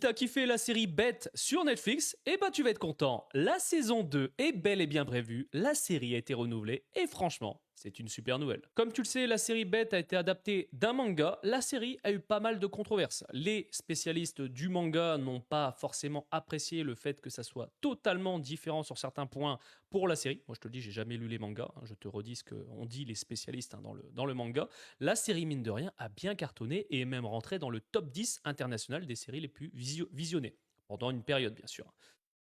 T'as kiffé la série Bête sur Netflix? Eh ben tu vas être content. La saison 2 est bel et bien prévue, la série a été renouvelée et franchement, c'est une super nouvelle. Comme tu le sais, la série Bête a été adaptée d'un manga. La série a eu pas mal de controverses. Les spécialistes du manga n'ont pas forcément apprécié le fait que ça soit totalement différent sur certains points pour la série. Moi je te le dis, j'ai jamais lu les mangas, hein. Je te redis ce qu'ont dit les spécialistes, hein, dans le manga. La série, mine de rien, a bien cartonné et est même rentrée dans le top 10 international des séries les plus visionnées. Pendant une période, bien sûr.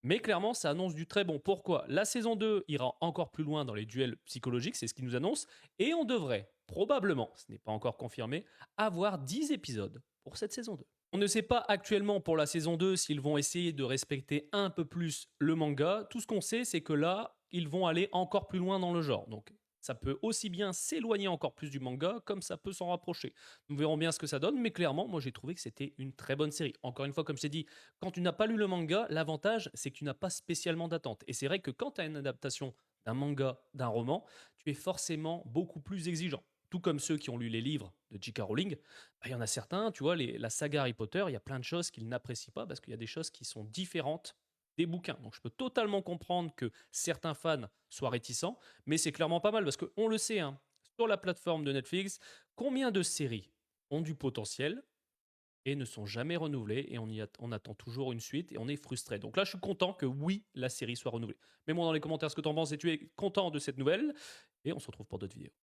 Mais clairement, ça annonce du très bon. Pourquoi? La saison 2 ira encore plus loin dans les duels psychologiques, c'est ce qu'ils nous annoncent. Et on devrait, probablement, ce n'est pas encore confirmé, avoir 10 épisodes pour cette saison 2. On ne sait pas actuellement pour la saison 2 s'ils vont essayer de respecter un peu plus le manga. Tout ce qu'on sait, c'est que là, ils vont aller encore plus loin dans le genre. Donc, ça peut aussi bien s'éloigner encore plus du manga, comme ça peut s'en rapprocher. Nous verrons bien ce que ça donne, mais clairement, moi j'ai trouvé que c'était une très bonne série. Encore une fois, comme je t'ai dit, quand tu n'as pas lu le manga, l'avantage, c'est que tu n'as pas spécialement d'attente. Et c'est vrai que quand tu as une adaptation d'un manga, d'un roman, tu es forcément beaucoup plus exigeant. Tout comme ceux qui ont lu les livres de J.K. Rowling, il y en a certains, tu vois, la saga Harry Potter, il y a plein de choses qu'ils n'apprécient pas parce qu'il y a des choses qui sont différentes des bouquins. Donc je peux totalement comprendre que certains fans soient réticents, mais c'est clairement pas mal parce qu'on le sait, hein, sur la plateforme de Netflix, combien de séries ont du potentiel et ne sont jamais renouvelées et on attend toujours une suite et on est frustré. Donc là, je suis content que oui, la série soit renouvelée. Mets-moi dans les commentaires ce que tu en penses et tu es content de cette nouvelle et on se retrouve pour d'autres vidéos.